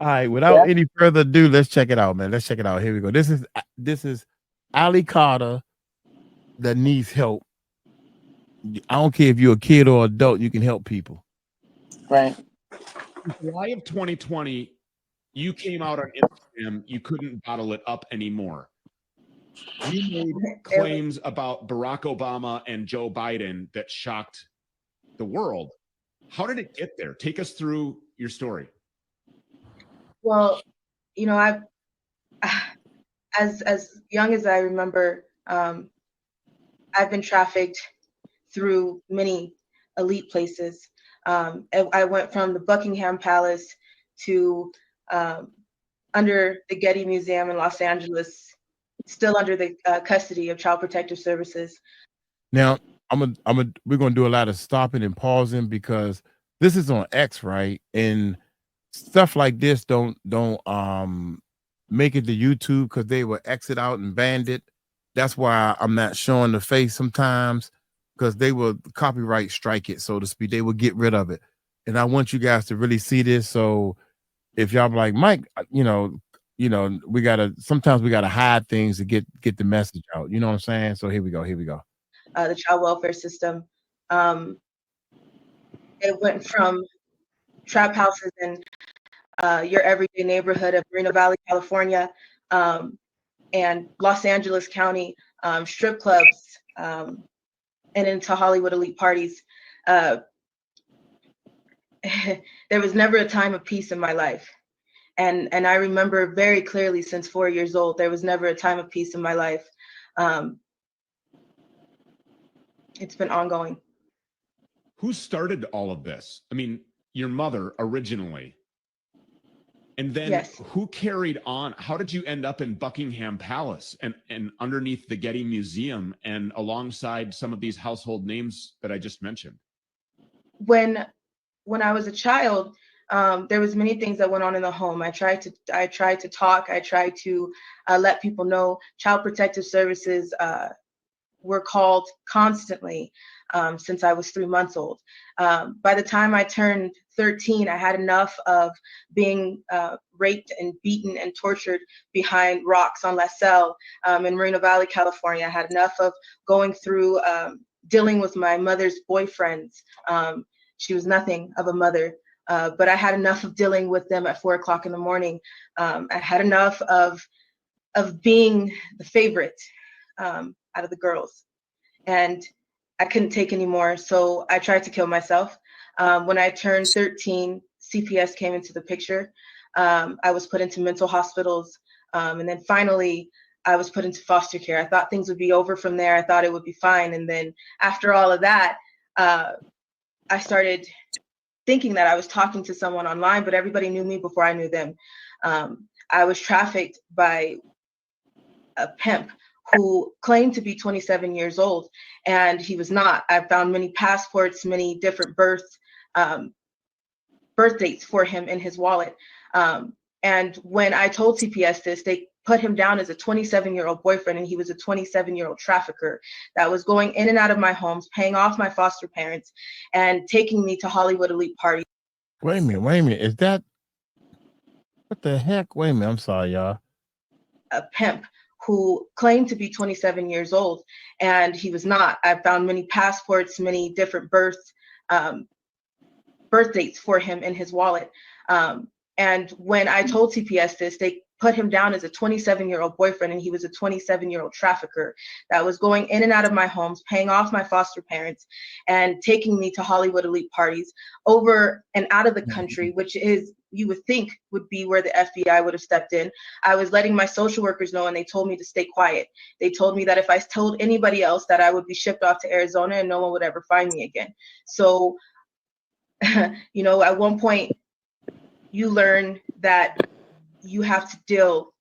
All right, without any further ado, let's check it out, man. Let's check it out. Here we go. This is Ali Carter that needs help. I don't care if you're a kid or adult, you can help people. Right. In July of 2020, you came out on Instagram. You couldn't bottle it up anymore. You made claims about Barack Obama and Joe Biden that shocked the world. How did it get there? Take us through your story. Well, you know, as young as I remember, I've been trafficked through many elite places. I went from the Buckingham Palace to under the Getty Museum in Los Angeles, still under the custody of Child Protective Services. Now, we're gonna do a lot of stopping and pausing because this is on X, right? And stuff like this don't make it to YouTube because they will exit out and ban it. That's why I'm not showing the face sometimes, because they will copyright strike it, so to speak. They will get rid of it. And I want you guys to really see this. So if y'all be like, Mike, sometimes we gotta hide things to get the message out. You know what I'm saying? So here we go. The child welfare system. It went from trap houses in your everyday neighborhood of Moreno Valley, California, and Los Angeles County, strip clubs, and into Hollywood elite parties. There was never a time of peace in my life. And I remember very clearly since 4 years old, there was never a time of peace in my life. It's been ongoing. Who started all of this? I mean, your mother originally. And then Yes. Who carried on? How did you end up in Buckingham Palace and underneath the Getty Museum and alongside some of these household names that I just mentioned? When I was a child, there was many things that went on in the home. I tried to talk. I tried to let people know. Child Protective Services were called constantly since I was 3 months old. By the time I turned 13, I had enough of being raped and beaten and tortured behind rocks on La Salle in Moreno Valley, California. I had enough of going through dealing with my mother's boyfriends. She was nothing of a mother, but I had enough of dealing with them at 4 o'clock in the morning. I had enough of being the favorite out of the girls, and I couldn't take anymore. So I tried to kill myself. When I turned 13, CPS came into the picture. I was put into mental hospitals. And then finally, I was put into foster care. I thought things would be over from there. I thought it would be fine. And then after all of that, I started thinking that I was talking to someone online, but everybody knew me before I knew them. I was trafficked by a pimp who claimed to be 27 years old, and he was not. I found many passports, many different birth dates for him in his wallet. And when I told CPS this, they put him down as a 27-year-old boyfriend, and he was a 27-year-old trafficker that was going in and out of my homes, paying off my foster parents, and taking me to Hollywood elite parties. Wait a minute. Is that what the heck? Wait a minute. I'm sorry, y'all. A pimp who claimed to be 27 years old, and he was not. I found many passports, many different birth dates for him in his wallet. And when I told CPS this, they put him down as a 27-year-old boyfriend, and he was a 27-year-old trafficker that was going in and out of my homes, paying off my foster parents, and taking me to Hollywood elite parties over and out of the country, which is, you would think, would be where the FBI would have stepped in. I was letting my social workers know, and they told me to stay quiet. They told me that if I told anybody else, that I would be shipped off to Arizona and no one would ever find me again. So, you know, at one point, you learn that you have to deal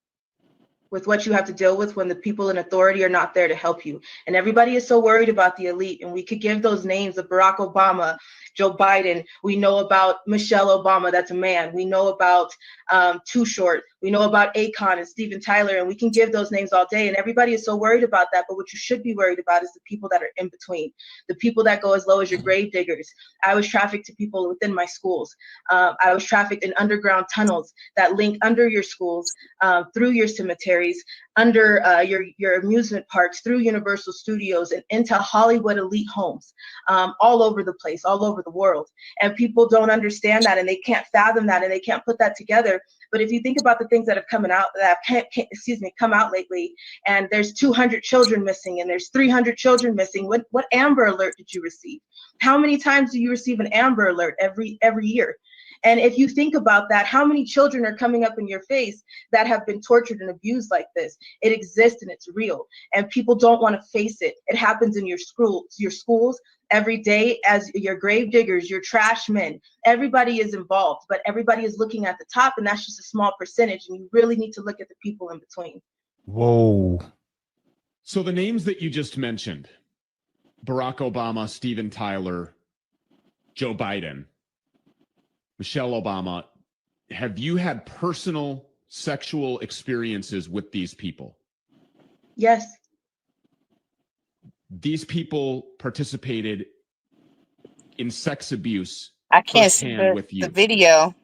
with what you have to deal with when the people in authority are not there to help you. And everybody is so worried about the elite, and we could give those names of Barack Obama, Joe Biden. We know about Michelle Obama. That's a man. We know about Too Short. We know about Akon and Steven Tyler, and we can give those names all day. And everybody is so worried about that. But what you should be worried about is the people that are in between, the people that go as low as your grave diggers. I was trafficked to people within my schools. I was trafficked in underground tunnels that link under your schools, through your cemeteries, under your amusement parks, through Universal Studios, and into Hollywood elite homes, all over the place, all over the world. And people don't understand that, and they can't fathom that, and they can't put that together. But if you think about the things that have come out lately, and there's 200 children missing, and there's 300 children missing, what Amber Alert did you receive? How many times do you receive an Amber Alert every year? And if you think about that, how many children are coming up in your face that have been tortured and abused like this? It exists and it's real, and people don't want to face it. It happens in your schools every day, as your grave diggers, your trash men. Everybody is involved, but everybody is looking at the top, and that's just a small percentage. And you really need to look at the people in between. Whoa. So the names that you just mentioned, Barack Obama, Steven Tyler, Joe Biden, Michelle Obama, have you had personal sexual experiences with these people? Yes. These people participated in sex abuse. I can't see the video.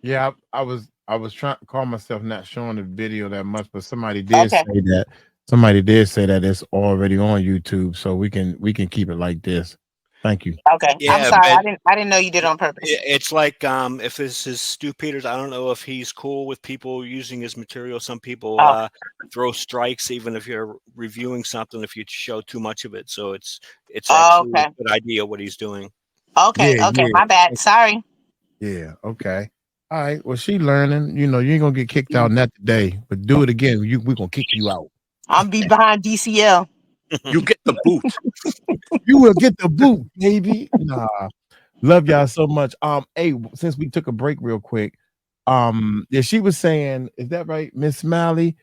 Yeah, I was trying to call myself not showing the video that much, but somebody did say that. Somebody did say that it's already on YouTube, so we can keep it like this. Thank you. Okay. Yeah, I'm sorry. I didn't know you did it on purpose. It's like if this is Stu Peters, I don't know if he's cool with people using his material. Some people throw strikes even if you're reviewing something if you show too much of it. So it's actually a good idea what he's doing. Okay, my bad. Sorry. Yeah, okay. All right. Well, she learning. You know, you ain't gonna get kicked out not today, but do it again. We're gonna kick you out. I'm be behind DCL. You get the boot. You will get the boot, baby. Nah. Love y'all so much. Hey, since we took a break real quick, yeah, she was saying, is that right, Miss Smiley?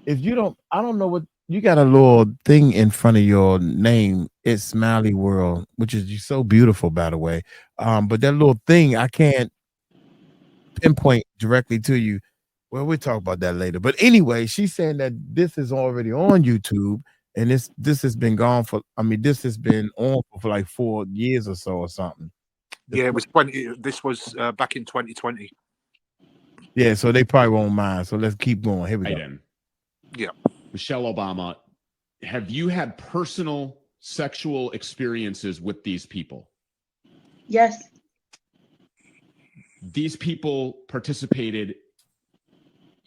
If you don't, I don't know what you got a little thing in front of your name. It's Smiley World, which is so beautiful, by the way. But that little thing, I can't pinpoint directly to you. Well, we'll talk about that later. But anyway, she's saying that this is already on YouTube, and this has been gone for. I mean, this has been on for like 4 years or so or something. Yeah, it was 20. This was back in 2020. Yeah, so they probably won't mind. So let's keep going. Here we go. Yeah, Michelle Obama, have you had personal sexual experiences with these people? Yes. These people participated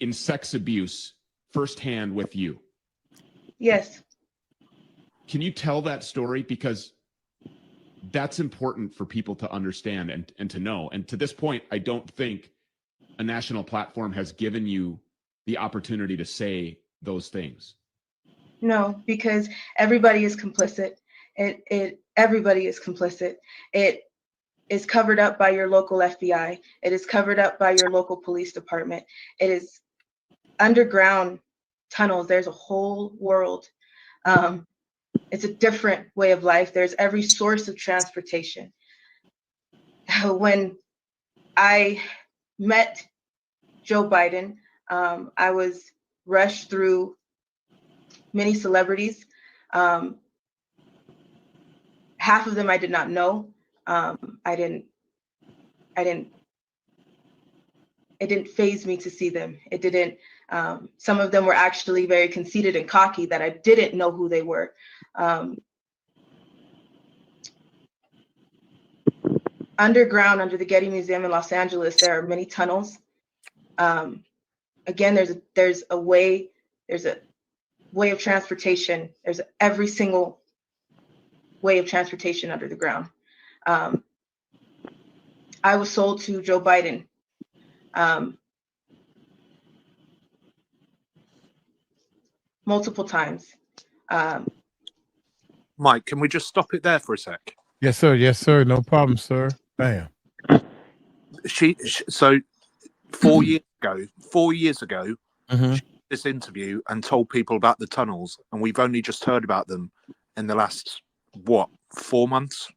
in sex abuse firsthand with you? Yes. Can you tell that story? Because that's important for people to understand and to know. And to this point, I don't think a national platform has given you the opportunity to say those things. No, because everybody is complicit. Everybody is complicit. It is covered up by your local FBI. It is covered up by your local police department. It is underground tunnels. There's a whole world. It's a different way of life. There's every source of transportation. When I met Joe Biden, I was rushed through many celebrities. Half of them I did not know. It didn't faze me to see them. It didn't. Some of them were actually very conceited and cocky that I didn't know who they were. Underground, under the Getty Museum in Los Angeles, there are many tunnels. Again, there's a way of transportation. There's every single way of transportation under the ground. I was sold to Joe Biden. Multiple times. Mike, can we just stop it there for a sec? Yes, sir. Yes, sir. No problem, sir. Bam. So 4 years ago, Mm-hmm. she did this interview and told people about the tunnels, and we've only just heard about them in the last 4 months.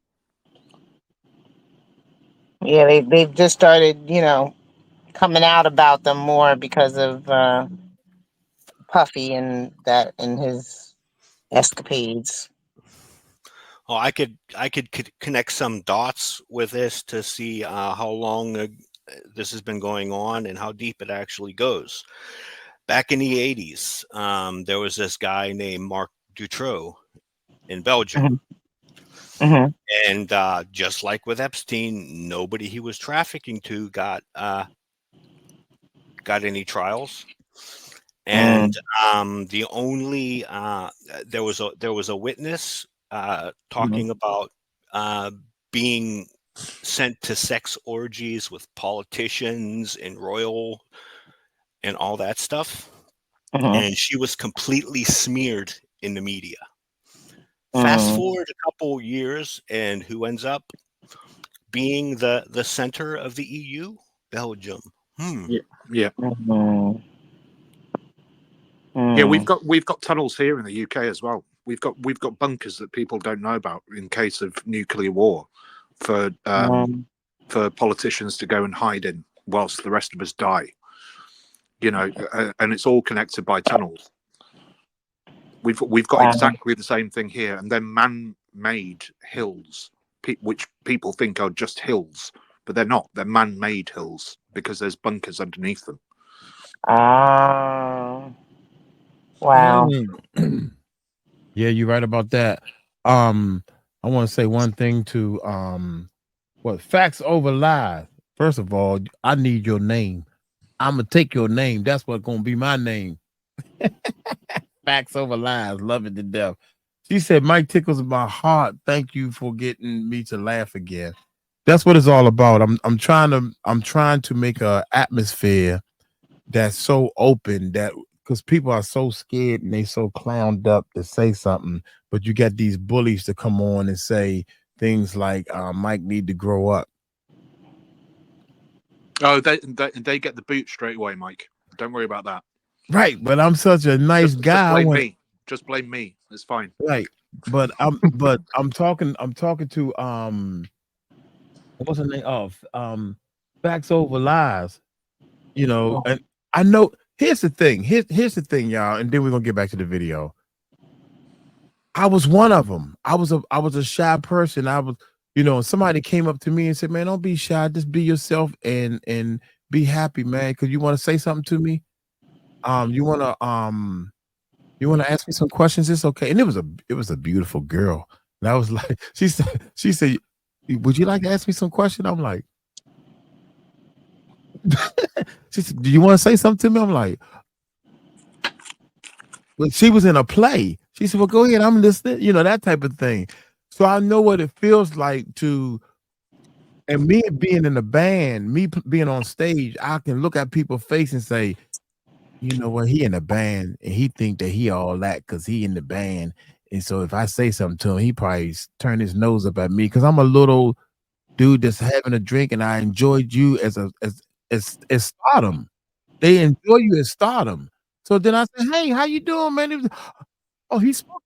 Yeah, they've just started, coming out about them more because of Puffy and his escapades. Oh, I could connect some dots with this to see how long this has been going on and how deep it actually goes. Back in the 80s, there was this guy named Marc Dutroux in Belgium. Mm-hmm. And just like with Epstein, nobody he was trafficking to got any trials. And the only there was a witness talking about being sent to sex orgies with politicians and royal and all that stuff. And she was completely smeared in the media. Fast forward a couple years, and who ends up being the center of the EU? Belgium. Yeah. Yeah, we've got tunnels here in the UK as well. We've got bunkers that people don't know about in case of nuclear war for politicians to go and hide in whilst the rest of us die. And it's all connected by tunnels. We've got exactly the same thing here, and then man-made hills, which people think are just hills, but they're not. They're man-made hills because there's bunkers underneath them. Wow. Yeah, you're right about that. I want to say one thing to facts over lies. First of all, I need your name. I'm gonna take your name. That's what's gonna be my name. Facts over lies. Love it to death. She said, Mike tickles my heart. Thank you for getting me to laugh again. That's what it's all about. I'm trying to make a atmosphere that's so open that because people are so scared and they so clowned up to say something, but you got these bullies to come on and say things like Mike need to grow up. Oh, they get the boot straight away, Mike. Don't worry about that. Right, but I'm such a nice guy. Just blame me. It's fine. Right, but I'm talking to what's the name of facts over lies. And I know. Here's the thing. Here's the thing, y'all, and then we're gonna get back to the video. I was one of them. I was a shy person. I was, somebody came up to me and said, "Man, don't be shy. Just be yourself and be happy, man. Because you want to say something to me. You want to ask me some questions. It's okay." And it was a beautiful girl. And I was like, she said, "Would you like to ask me some question?" I'm like, she said, "Do you want to say something to me?" I'm like, well, she was in a play. She said, "Well, go ahead. I'm listening." That type of thing. So I know what it feels like and me being in a band, me being on stage, I can look at people's face and say, you know what, he in a band and he think that he all that because he in the band. And so if I say something to him, he probably turn his nose up at me because I'm a little dude that's having a drink and I enjoyed you as stardom. They enjoy you as stardom. So then I said, "Hey, how you doing, man?" He was, oh, he spoke.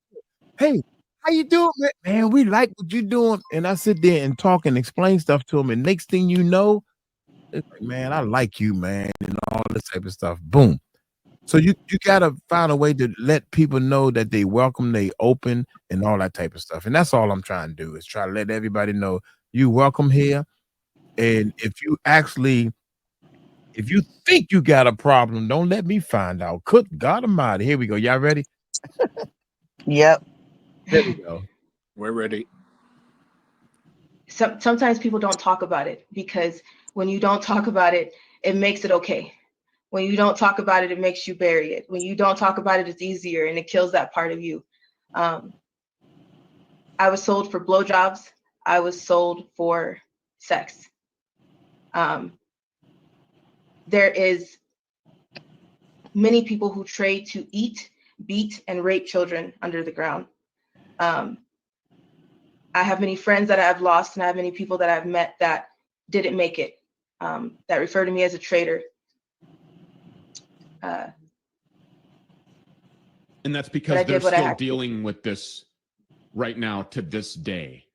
"Hey, how you doing, man? Man, we like what you doing." And I sit there and talk and explain stuff to him. And next thing you know, it's like, "Man, I like you, man," and all this type of stuff. Boom. So you gotta find a way to let people know that they welcome, they open, and all that type of stuff. And that's all I'm trying to do is try to let everybody know you welcome here. And if you think you got a problem, don't let me find out. Good God Almighty. Here we go. Y'all ready? Yep. There we go. We're ready. Sometimes people don't talk about it because when you don't talk about it, it makes it okay. When you don't talk about it, it makes you bury it. When you don't talk about it, it's easier and it kills that part of you. I was sold for blowjobs. I was sold for sex. There is many people who trade to eat, beat, and rape children under the ground. I have many friends that I've lost, and I have many people that I've met that didn't make it, that refer to me as a traitor. And that's because they're still dealing with this right now to this day.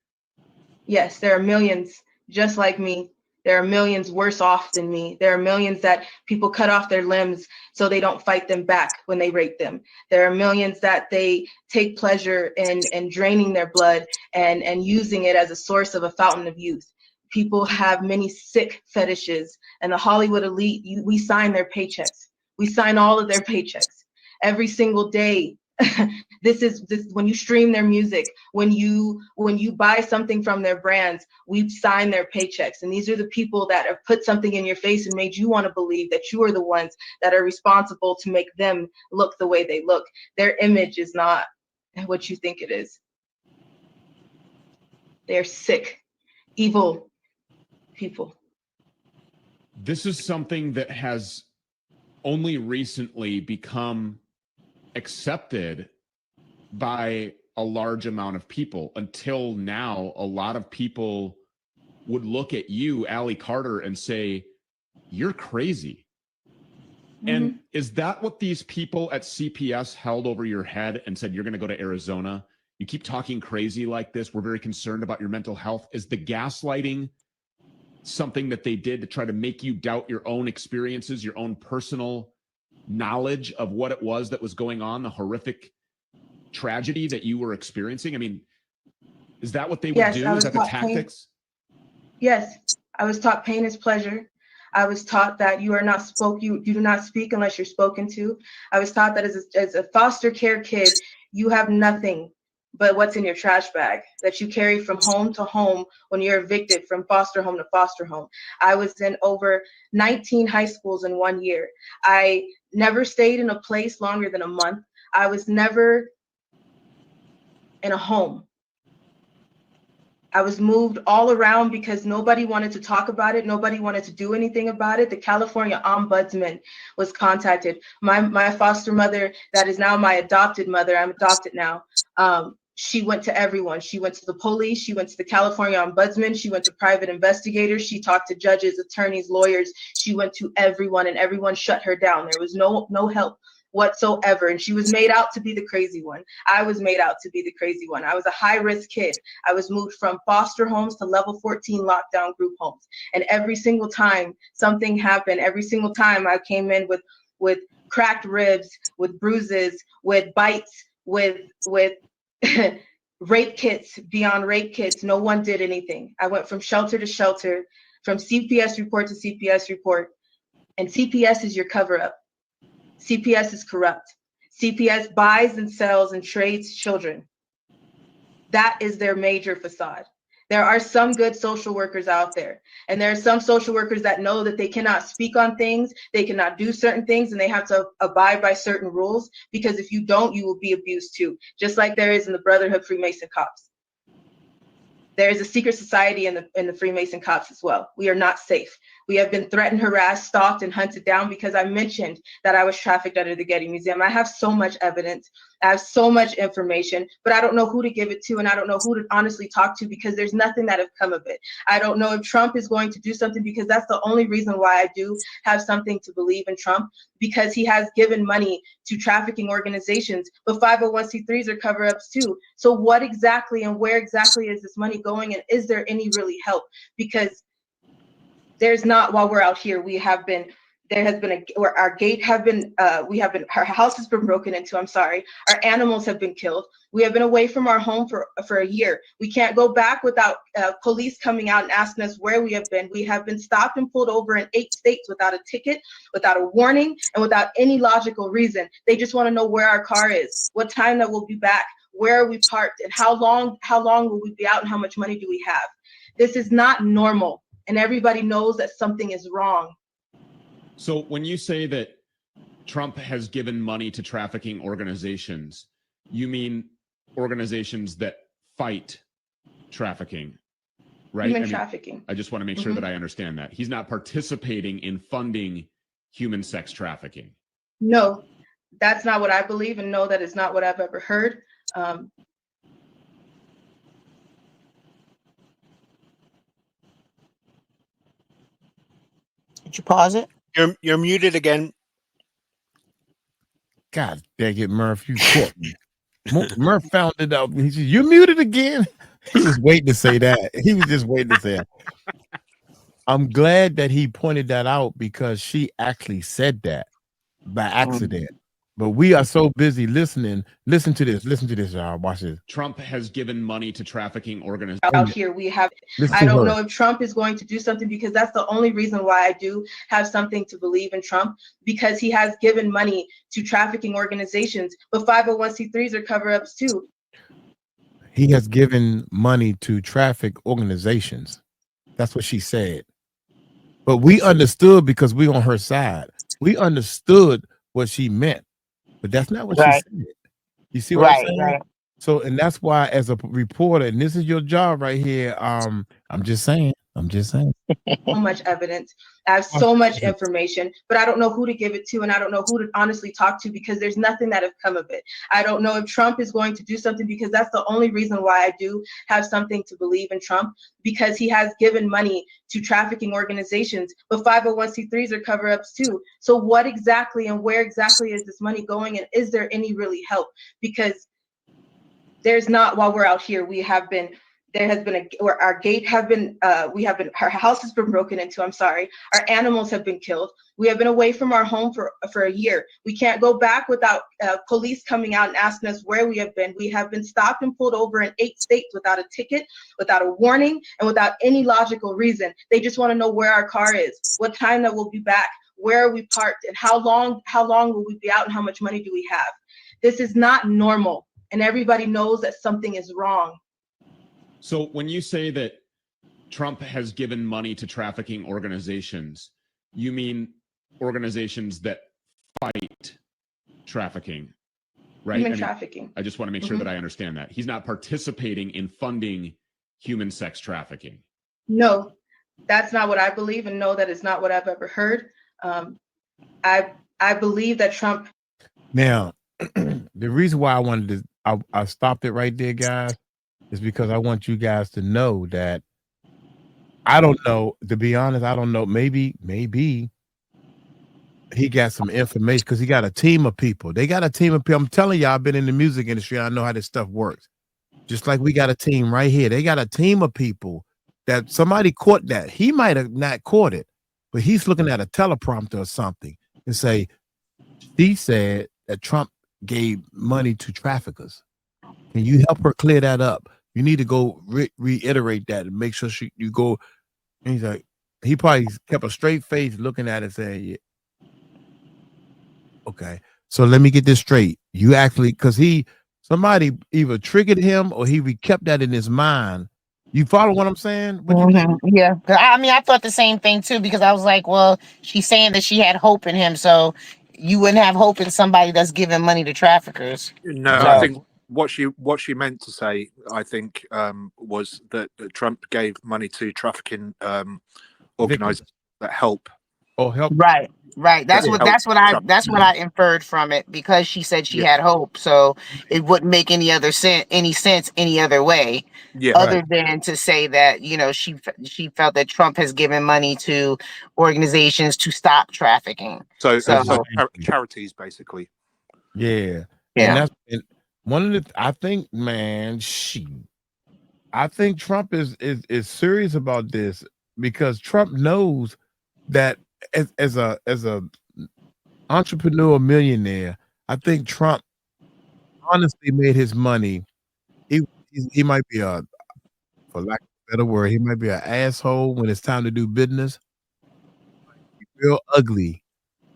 Yes, there are millions just like me There are millions worse off than me. There are millions that people cut off their limbs so they don't fight them back when they rape them. There are millions that they take pleasure in draining their blood and using it as a source of a fountain of youth. People have many sick fetishes, and the Hollywood elite, we sign their paychecks. We sign all of their paychecks every single day. This when you stream their music, when you buy something from their brands, we sign their paychecks. And these are the people that have put something in your face and made you want to believe that you are the ones that are responsible to make them look the way they look. Their image is not what you think it is. They're sick, evil people. This is something that has only recently become accepted by a large amount of people. Until now, a lot of people would look at you, Allie Carter, and say, you're crazy. Mm-hmm. And is that what these people at CPS held over your head and said, you're going to go to Arizona? You keep talking crazy like this. We're very concerned about your mental health. Is the gaslighting something that they did to try to make you doubt your own experiences, your own personal knowledge of what it was that was going on, the horrific tragedy that you were experiencing? I mean, is that what they would do? Is that the tactics? Yes, I was taught pain is pleasure. I was taught that you do not speak unless you're spoken to. I was taught that as a foster care kid, you have nothing but what's in your trash bag that you carry from home to home when you're evicted from foster home to foster home. I was in over 19 high schools in 1 year. I never stayed in a place longer than a month. I was never in a home. I was moved all around because nobody wanted to talk about it. Nobody wanted to do anything about it. The California Ombudsman was contacted. My foster mother, that is now my adopted mother, I'm adopted now. She went to everyone. She went to the police. She went to the California Ombudsman. She went to private investigators. She talked to judges, attorneys, lawyers. She went to everyone, and everyone shut her down. There was no help whatsoever. And she was made out to be the crazy one. I was made out to be the crazy one. I was a high-risk kid. I was moved from foster homes to level 14 lockdown group homes. And every single time something happened, every single time I came in with cracked ribs, with bruises, with bites, with rape kits, beyond rape kits. No one did anything. I went from shelter to shelter, from CPS report to CPS report. And CPS is your cover-up. CPS is corrupt. CPS buys and sells and trades children. That is their major facade. There are some good social workers out there, and there are some social workers that know that they cannot speak on things, they cannot do certain things, and they have to abide by certain rules, because if you don't, you will be abused too, just like there is in the Brotherhood Freemason Cops. There is a secret society in the Freemason Cops as well. We are not safe. We have been threatened, harassed, stalked, and hunted down because I mentioned that I was trafficked under the Getty Museum. I have so much evidence. I have so much information, but I don't know who to give it to, and I don't know who to honestly talk to, because there's nothing that have come of it. I don't know if Trump is going to do something, because that's the only reason why I do have something to believe in Trump, because he has given money to trafficking organizations, but 501c3s are cover-ups too. So what exactly and where exactly is this money going, and is there any really help? Because there's not, while we're out here, our house has been broken into, our animals have been killed. We have been away from our home for a year. We can't go back without police coming out and asking us where we have been. We have been stopped and pulled over in 8 states without a ticket, without a warning, and without any logical reason. They just want to know where our car is, what time that we'll be back, where are we parked, and how long will we be out, and how much money do we have. This is not normal, and everybody knows that something is wrong. So when you say that Trump has given money to trafficking organizations, you mean organizations that fight trafficking, right? Human trafficking. I just want to make sure that I understand that. He's not participating in funding human sex trafficking. No, that's not what I believe, and no, that is not what I've ever heard. Did you pause it? You're muted again. God dang it, Murph, you caught me. Murph found it out. He said, "You muted again." He was waiting to say that. He was just waiting to say that. I'm glad that he pointed that out because she actually said that by accident. But we are so busy listening. Listen to this. Listen to this, y'all. Watch this. Trump has given money to trafficking organizations. Out here we have, I don't know if Trump is going to do something, because that's the only reason why I do have something to believe in Trump, because he has given money to trafficking organizations, but 501c3s are cover-ups too. He has given money to traffic organizations. That's what she said. But we understood because we on her side. We understood what she meant, but that's not what she said. You see what I'm saying? Right. So, and that's why, as a reporter, and this is your job right here. I'm just saying. So much evidence. I have so much information, but I don't know who to give it to, and I don't know who to honestly talk to, because there's nothing that has come of it. I don't know if Trump is going to do something, because that's the only reason why I do have something to believe in Trump, because he has given money to trafficking organizations, but 501c3s are cover-ups too. So what exactly and where exactly is this money going, and is there any really help? Because there's not. While we're out here, there has been our gate have been, our house has been broken into. I'm sorry. Our animals have been killed. We have been away from our home for a year. We can't go back without police coming out and asking us where we have been. We have been stopped and pulled over in 8 states without a ticket, without a warning, and without any logical reason. They just want to know where our car is, what time that we'll be back, where are we parked, and how long will we be out, and how much money do we have? This is not normal, and everybody knows that something is wrong. So when you say that Trump has given money to trafficking organizations, you mean organizations that fight trafficking, right? Human trafficking. I just want to make sure that I understand that. He's not participating in funding human sex trafficking. No, that's not what I believe, and no, that is not what I've ever heard. I believe that Trump. Now, the reason why I wanted to, I stopped it right there, guys, is because I want you guys to know that I don't know, to be honest, I don't know. Maybe he got some information because he got a team of people. They got a team of people. I'm telling you, I've been in the music industry. I know how this stuff works. Just like we got a team right here. They got a team of people that somebody caught that. He might have not caught it, but he's looking at a teleprompter or something and say, she said that Trump gave money to traffickers. Can you help her clear that up? You need to go reiterate that and make sure you go. And he's like, he probably kept a straight face looking at it saying, yeah. Okay, so let me get this straight. You actually, because somebody either triggered him or he kept that in his mind. You follow what I'm saying? Yeah. I mean, I thought the same thing too, because I was like, well, she's saying that she had hope in him. So you wouldn't have hope in somebody that's giving money to traffickers. No, So, I think what she meant to say, I think, was that Trump gave money to trafficking organizations that help. Oh, help. Right. That's what I inferred from it, because she said she had hope. So it wouldn't make any sense any other way. Yeah. Other than to say that, she felt that Trump has given money to organizations to stop trafficking. So charities, basically. Yeah. And one of the, I think, man, I think Trump is serious about this, because Trump knows that as a entrepreneur millionaire, I think Trump honestly made his money. He might be for lack of a better word, he might be an asshole when it's time to do business. Real ugly,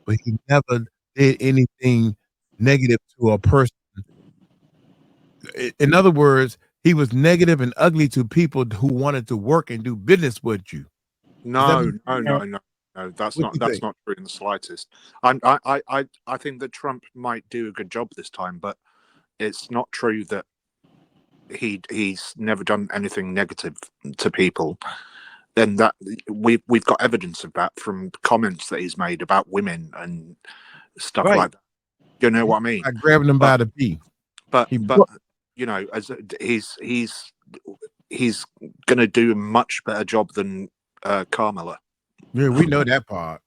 but he never did anything negative to a person. In other words, he was negative and ugly to people who wanted to work and do business with you. No. That's not true in the slightest. I think that Trump might do a good job this time, but it's not true that he's never done anything negative to people. Then that we've got evidence of that from comments that he's made about women and stuff like that. You know what I mean? I grabbing him by the pee. But as he's going to do a much better job than Kamala. Yeah, we know that part.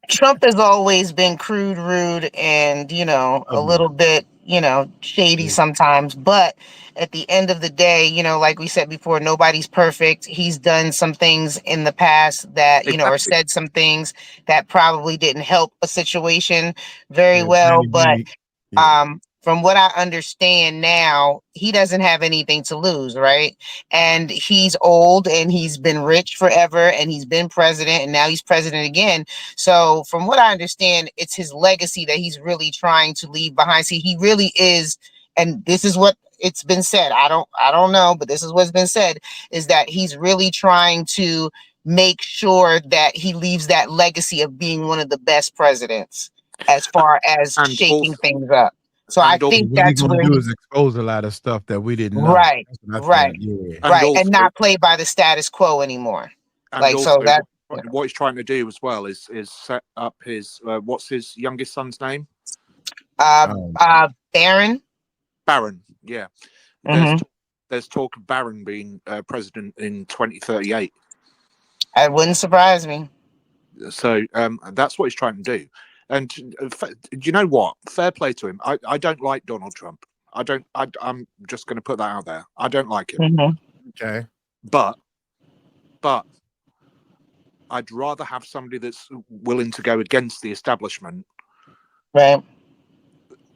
Trump has always been crude, rude, and a little bit shady sometimes. But at the end of the day, like we said before, nobody's perfect. He's done some things in the past that, or Exactly. said some things that probably didn't help a situation very Yeah, well. Patty But B. Yeah. from what I understand now, he doesn't have anything to lose, right? And he's old and he's been rich forever and he's been president and now he's president again. So from what I understand, it's his legacy that he's really trying to leave behind. See, he really is, and this is what it's been said. I don't know, but this is what's been said, is that he's really trying to make sure that he leaves that legacy of being one of the best presidents as far as And shaking also, things up. So I and also, think What he that's gonna where do he, is expose a lot of stuff that we didn't know. right, That's what I right, think. Yeah. and right, and also, not play by the status quo anymore. and Like, so also, that, what he's trying to do as well is set up his what's his youngest son's name? Um, Barron. Barron. Yeah. There's hmm there's talk of Barron being president in 2038. It wouldn't surprise me. So that's what he's trying to do. And you know what? Fair play to him. I don't like Donald Trump. I'm just going to put that out there. I don't like him. hmm okay. But I'd rather have somebody that's willing to go against the establishment Right,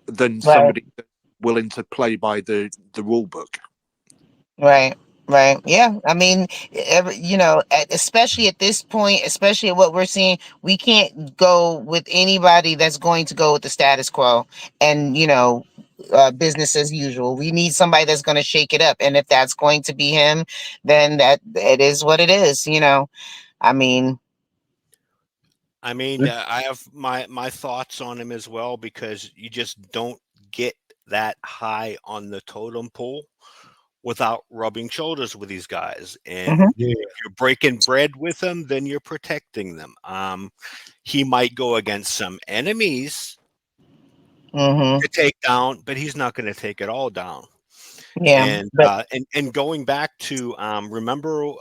than right, somebody that's willing to play by the rule book. right, right. Yeah, I mean, especially at this point, especially at what we're seeing, we can't go with anybody that's going to go with the status quo and business as usual. We need somebody that's going to shake it up, and if that's going to be him, then that it is what it is. I mean, I have my thoughts on him as well, because you just don't get that high on the totem pole without rubbing shoulders with these guys. And Mhm. Yeah. if you're breaking bread with them, then you're protecting them. He might go against some enemies hmm to take down, but he's not going to take it all down. yeah, And but and going back to remember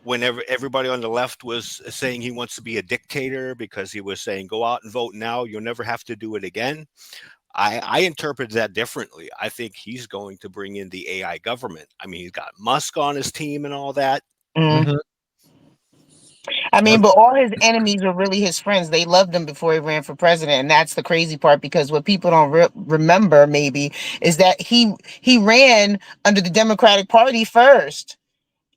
whenever everybody on the left was saying he wants to be a dictator because he was saying go out and vote now, you'll never have to do it again. I interpreted that differently. I think he's going to bring in the AI government. I mean, he's got Musk on his team and all that. mm, Mhm. I mean, Yep. but all his enemies were really his friends. They loved him before he ran for president, and that's the crazy part. Because what people don't remember, maybe, is that he ran under the Democratic Party first,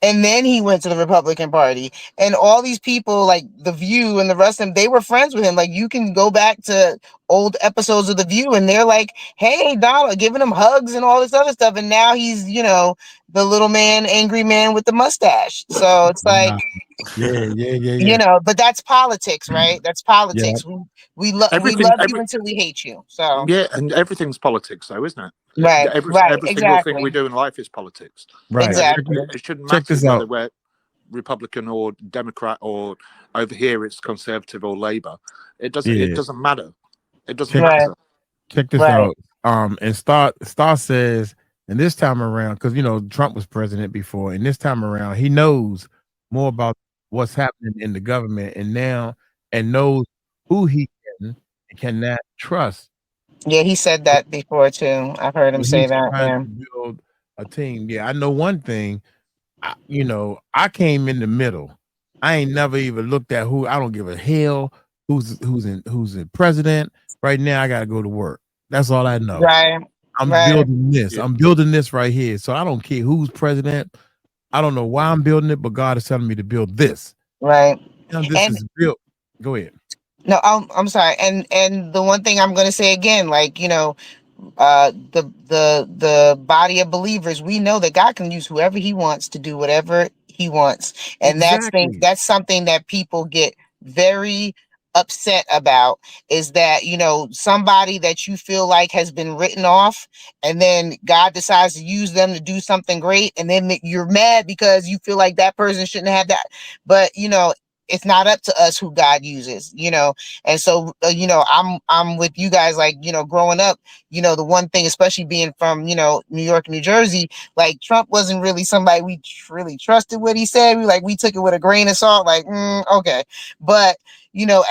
and then he went to the Republican Party. And all these people, like The View and the rest of them, they were friends with him. Like, you can go back to old episodes of The View, and they're like, "Hey, Donald," giving him hugs and all this other stuff. And now he's, the little man, angry man with the mustache. So it's like, Wow. Yeah. but that's politics, right? That's Yeah. politics. We Everything, love you until we hate you. So yeah, and everything's politics, though, isn't it? right, right, Every single thing we exactly, do in life is politics. Right. And exactly. it shouldn't Check matter this whether out. we're Republican or Democrat, or over here it's Conservative or Labour. It Yeah. doesn't matter. It doesn't Check Right, matter. check this right. out. And Star says, and this time around, because Trump was president before, and this time around, he knows more about what's happening in the government and knows who he can and cannot trust. Yeah, he said that before too. I've heard him When say he's that. trying Yeah. to build a team. Yeah, I know one thing. I came in the middle. I ain't never even looked at who. I don't give a hell who's in president. Right now, I gotta go to work. That's all I know. Right, I'm right, building this. Yeah. I'm building this right here. So I don't care who's president. I don't know why I'm building it, but God is telling me to build this. right. This And is built. Go ahead. no, I'm sorry. And the one thing I'm gonna say again, like, the body of believers, we know that God can use whoever he wants to do whatever he wants. And Exactly. that's something that people get very upset about, is that somebody that you feel like has been written off, and then God decides to use them to do something great, and then you're mad because you feel like that person shouldn't have that. But it's not up to us who God uses. And so I'm with you guys, like, growing up, the one thing, especially being from, New York, New Jersey, like, Trump wasn't really somebody we really trusted what he said. We took it with a grain of salt, like, okay. But,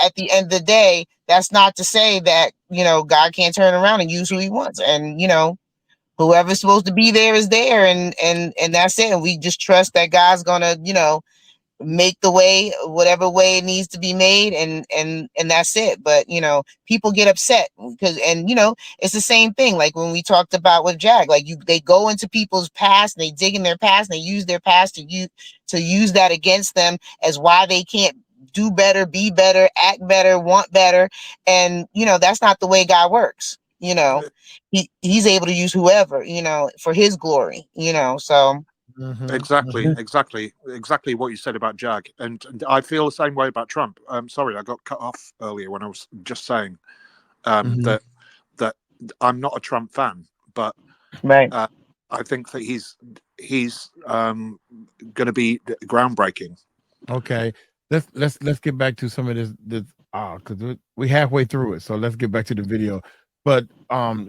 at the end of the day, that's not to say that God can't turn around and use who he wants. And, whoever's supposed to be there is there. And that's it. And we just trust that God's going to, make the way, whatever way it needs to be made, and that's it. But people get upset because, and it's the same thing like when we talked about with Jag, like they go into people's past and they dig in their past and they use their past to use that against them as why they can't do better, be better, act better, want better. And that's not the way God works. He's able to use whoever, for his glory, so Exactly what you said about Jag, and I feel the same way about Trump. Sorry, I got cut off earlier when I was just saying that I'm not a Trump fan, but right. I think that he's going to be groundbreaking. Okay, let's get back to some of this because we halfway through it, so let's get back to the video. But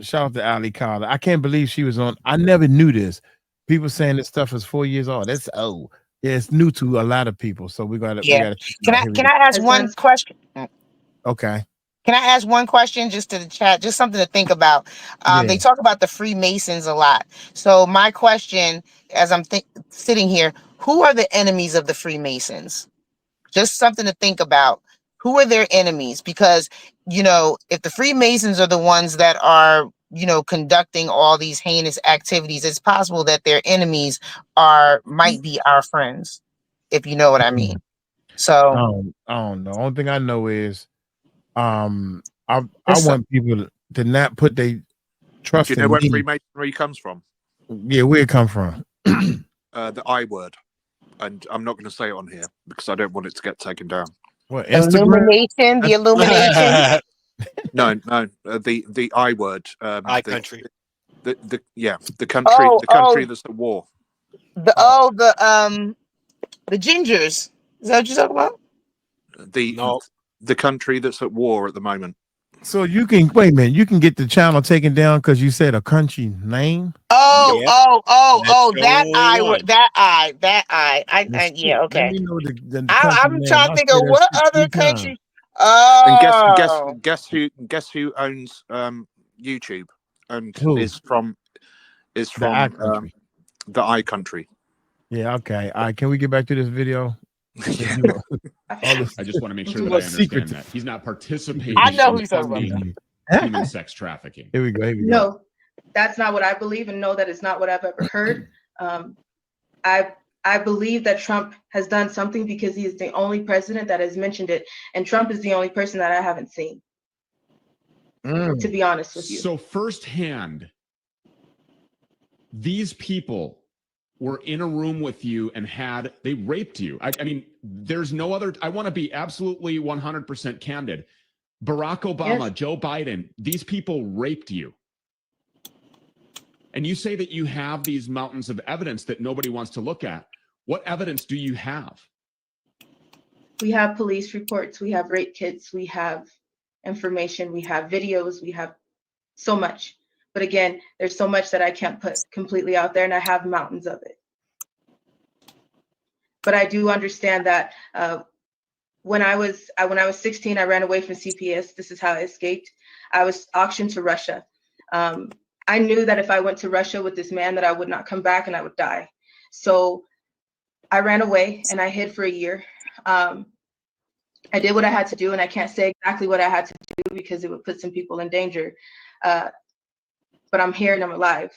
shout out to 𝗟𝗡𝗞𝗦. I can't believe she was on. I never knew this. People saying this stuff is 4 years old. That's yeah, it's new to a lot of people. So we gotta Can I ask one question? Okay. Can I ask one question just to the chat, just something to think about? They talk about the Freemasons a lot. So my question, as I'm sitting here, who are the enemies of the Freemasons? Just something to think about. Who are their enemies? Because, if the Freemasons are the ones that are, conducting all these heinous activities, it's possible that their enemies might be our friends, if you know what I mean. So I don't know. Only thing I know is I want people to not put their trust Do you know in where me. Freemasonry comes from? Yeah, where it come from? The I word, and I'm not going to say it on here because I don't want it to get taken down. What, Instagram? The illumination. No, the I word. I country. The country that's at war. The gingers. Is that what you're talking about? The country that's at war at the moment. So you can wait a minute. You can get the channel taken down because you said a country name. Oh, Yep. that I one. yeah, okay. Let me know the I'm trying to think of what other country. Oh, and guess who owns YouTube and is from the I country. The I country. Yeah, okay. All right, can we get back to this video? Yeah. I just want to make sure that I understand that he's not participating I know in who he's talking funding human sex trafficking. Here we go. No, that's not what I believe, and no, that is not what I've ever heard. I believe that Trump has done something because he is the only president that has mentioned it, and Trump is the only person that I haven't seen. To be honest with you. So firsthand, these people were in a room with you and they raped you. I mean, there's no other. I want to be absolutely 100% candid. Barack Obama, yes. Joe Biden, these people raped you. And you say that you have these mountains of evidence that nobody wants to look at. What evidence do you have? We have police reports, we have rape kits, we have information, we have videos, we have so much. But again, there's so much that I can't put completely out there, and I have mountains of it. But I do understand that when I was 16, I ran away from CPS. This is how I escaped. I was auctioned to Russia. I knew that if I went to Russia with this man that I would not come back and I would die. So I ran away and I hid for a year. I did what I had to do, and I can't say exactly what I had to do because it would put some people in danger. But I'm here and I'm alive.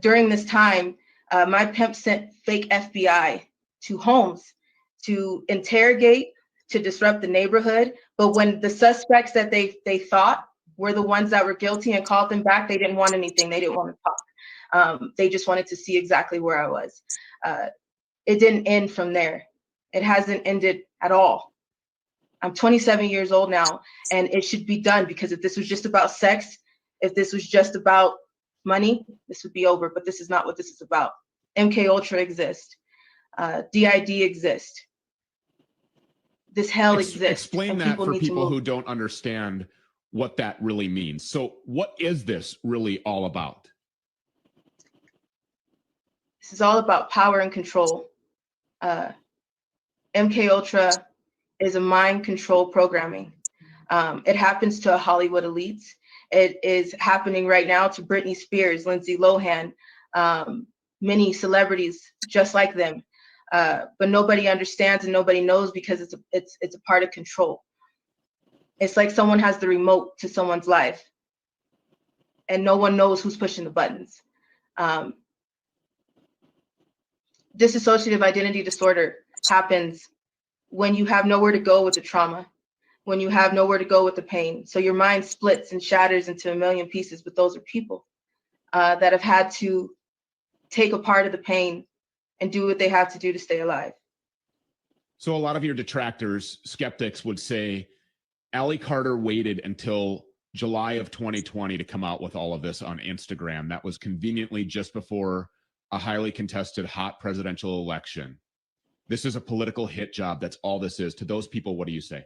During this time, my pimp sent fake FBI to homes to interrogate, to disrupt the neighborhood. But when the suspects that they thought were the ones that were guilty and called them back, they didn't want anything. They didn't want to talk. They just wanted to see exactly where I was. It didn't end from there. It hasn't ended at all. I'm 27 years old now, and it should be done, because if this was just about sex, if this was just about money, this would be over. But this is not what this is about. MKUltra exists. DID exists. This hell exists. Explain that for people who don't understand what that really means. So what is this really all about? This is all about power and control. MKUltra is a mind control programming. It happens to Hollywood elites. It is happening right now to Britney Spears, Lindsay Lohan, many celebrities just like them. But nobody understands and nobody knows because it's a part of control. It's like someone has the remote to someone's life and no one knows who's pushing the buttons. Dissociative identity disorder happens when you have nowhere to go with the trauma, when you have nowhere to go with the pain. So your mind splits and shatters into a million pieces, but those are people that have had to take a part of the pain and do what they have to do to stay alive. So a lot of your detractors, skeptics would say, Allie Carter waited until July of 2020 to come out with all of this on Instagram. That was conveniently just before a highly contested hot presidential election. This is a political hit job. That's all this is. To those people, what do you say?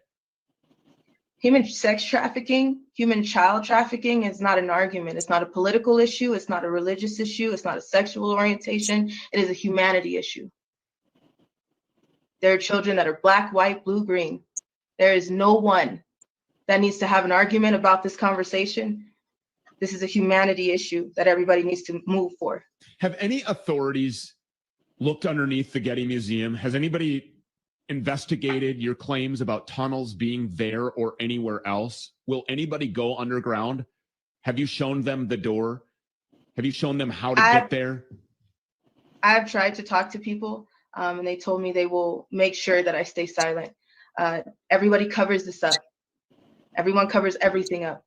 Human sex trafficking, human child trafficking is not an argument. It's not a political issue. It's not a religious issue. It's not a sexual orientation. It is a humanity issue. There are children that are black, white, blue, green. There is no one that needs to have an argument about this conversation. This is a humanity issue that everybody needs to move for. Have any authorities looked underneath the Getty Museum? Has anybody investigated your claims about tunnels being there or anywhere else? Will anybody go underground? Have you shown them the door? Have you shown them how to get there? I've tried to talk to people, and they told me they will make sure that I stay silent. Everybody covers this up. Everyone covers everything up.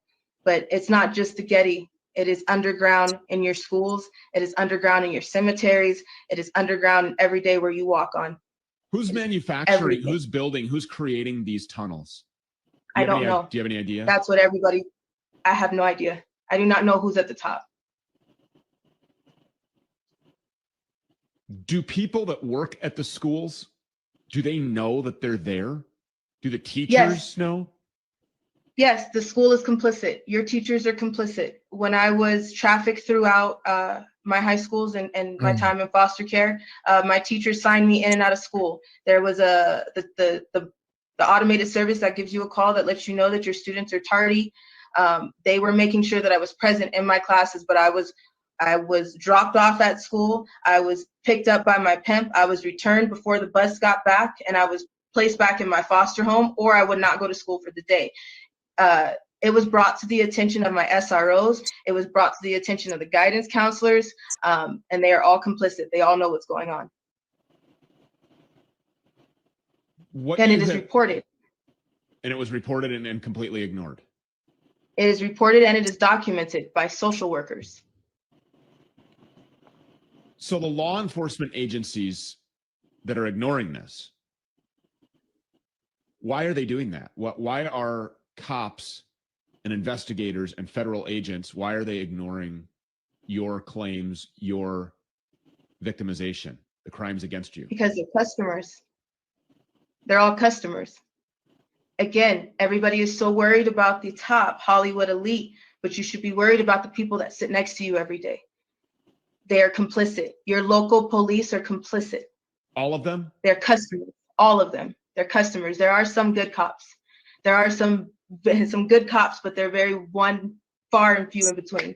But it's not just the Getty. It is underground in your schools. It is underground in your cemeteries. It is underground every day where you walk on. Who's manufacturing, who's building, who's creating these tunnels? I don't know. Do you have any idea? That's what I have no idea. I do not know who's at the top. Do people that work at the schools, do they know that they're there? Do the teachers know? Yes, the school is complicit. Your teachers are complicit. When I was trafficked throughout my high schools and my time in foster care, my teachers signed me in and out of school. There was the automated service that gives you a call that lets you know that your students are tardy. They were making sure that I was present in my classes, but I was dropped off at school. I was picked up by my pimp. I was returned before the bus got back, and I was placed back in my foster home, or I would not go to school for the day. It was brought to the attention of my SROs. It was brought to the attention of the guidance counselors, and they are all complicit. They all know what's going on. And it is reported. And it was reported and completely ignored. It is reported and it is documented by social workers. So the law enforcement agencies that are ignoring this, why are they doing that? Why are cops and investigators and federal agents, why are they ignoring your claims, your victimization, the crimes against you? Because they're customers. They're all customers. Again, everybody is so worried about the top Hollywood elite, but you should be worried about the people that sit next to you every day. They are complicit. Your local police are complicit. All of them? They're customers. All of them. They're customers. There are some good cops. There are some good cops, but they're very far and few in between.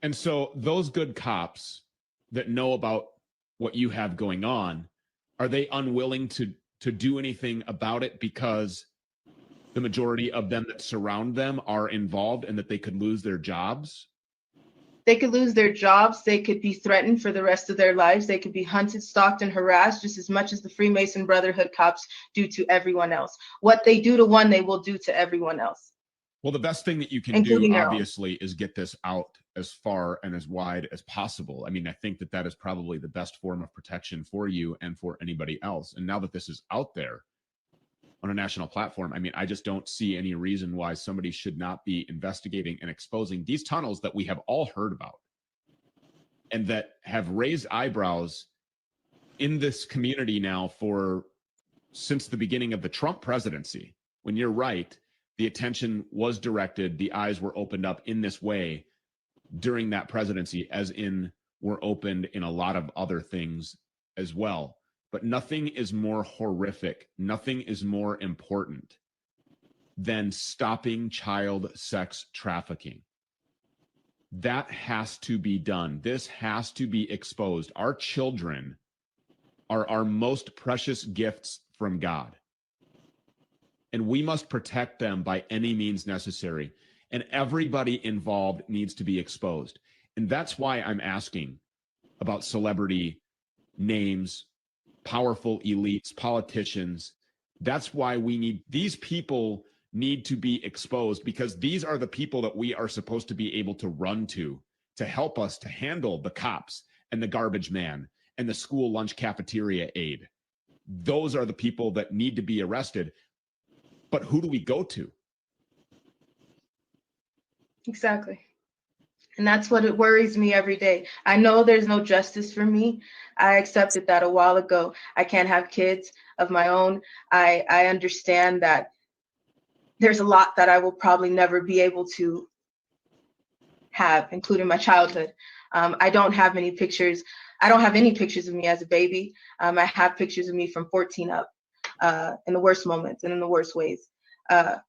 And so those good cops that know about what you have going on, are they unwilling to do anything about it because the majority of them that surround them are involved and that they could lose their jobs? They could lose their jobs. They could be threatened for the rest of their lives. They could be hunted, stalked, and harassed just as much as the Freemason Brotherhood cops do to everyone else. What they do to one, they will do to everyone else. Well, the best thing that you can do, obviously, is get this out as far and as wide as possible. I mean, I think that is probably the best form of protection for you and for anybody else. And now that this is out there on a national platform, I mean, I just don't see any reason why somebody should not be investigating and exposing these tunnels that we have all heard about and that have raised eyebrows in this community now since the beginning of the Trump presidency. When you're right, the attention was directed, the eyes were opened up in this way during that presidency, as in were opened in a lot of other things as well. But nothing is more horrific, nothing is more important than stopping child sex trafficking. That has to be done. This has to be exposed. Our children are our most precious gifts from God, and we must protect them by any means necessary. And everybody involved needs to be exposed. And that's why I'm asking about celebrity names, powerful elites, politicians. That's why these people need to be exposed, because these are the people that we are supposed to be able to run to help us to handle the cops and the garbage man and the school lunch cafeteria aide. Those are the people that need to be arrested. But who do we go to? Exactly. And that's what it worries me every day. I know there's no justice for me. I accepted that a while ago. I can't have kids of my own. I understand that there's a lot that I will probably never be able to have, including my childhood. I don't have many pictures. I don't have any pictures of me as a baby. I have pictures of me from 14 up, in the worst moments and in the worst ways. I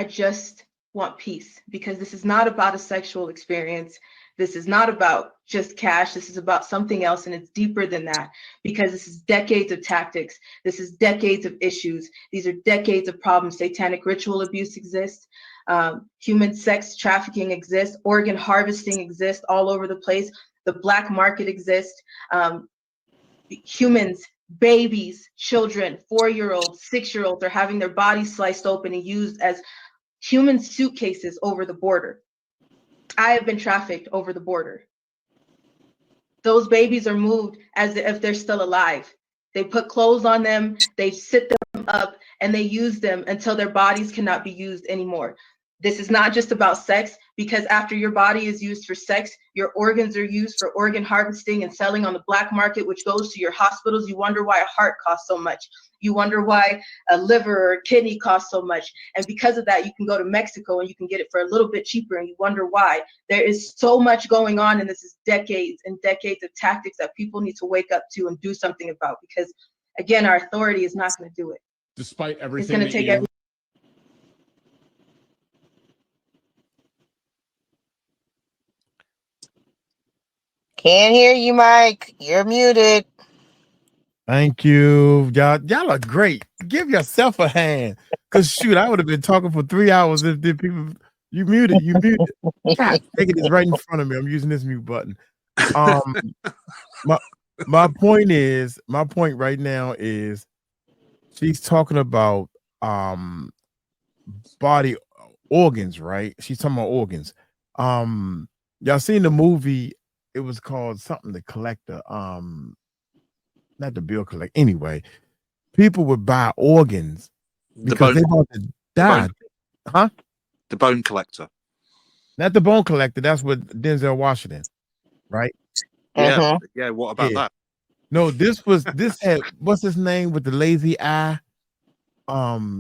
just want peace, because this is not about a sexual experience. This is not about just cash. This is about something else, and it's deeper than that, because this is decades of tactics. This is decades of issues. These are decades of problems. Satanic ritual abuse exists. Human sex trafficking exists. Organ harvesting exists all over the place. The black market exists. Humans, babies, children, 4-year-olds, 6-year-olds are having their bodies sliced open and used as human suitcases over the border. I have been trafficked over the border. Those babies are moved as if they're still alive. They put clothes on them, they sit them up, and they use them until their bodies cannot be used anymore. This is not just about sex, because after your body is used for sex, your organs are used for organ harvesting and selling on the black market, which goes to your hospitals. You wonder why a heart costs so much. You wonder why a liver or a kidney costs so much. And because of that, you can go to Mexico and you can get it for a little bit cheaper, and you wonder why. There is so much going on, and this is decades and decades of tactics that people need to wake up to and do something about, because, again, our authority is not going to do it. Despite everything, it's going to take everything. Can't hear you, Mike. You're muted. Thank you. Y'all are great. Give yourself a hand. Cause shoot, I would have been talking for 3 hours if the people you muted. God, taking this right in front of me. I'm using this mute button. My point right now is she's talking about body organs, right? She's talking about organs. Y'all seen the movie? It was called something, The Collector. Not the bill collector. Anyway, people would buy organs because they want to die. Huh? The Bone Collector. Not the Bone Collector. That's with Denzel Washington, right? Yeah. Yeah. What about that? No, this had what's his name with the lazy eye?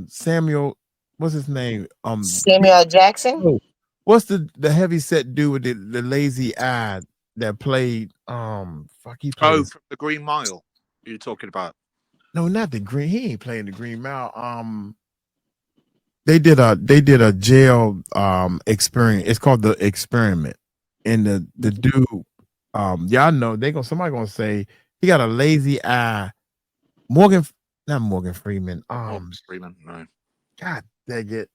Samuel. What's his name? Samuel Jackson. Oh, what's the heavy set dude with the lazy eye that played? He played. From The Green Mile. You're talking about? No, not the Green. He ain't playing the Green Mile. They did a jail experience. It's called The Experiment, and the dude, y'all know somebody gonna say he got a lazy eye. Not Morgan Freeman. Freeman, no. God dang it.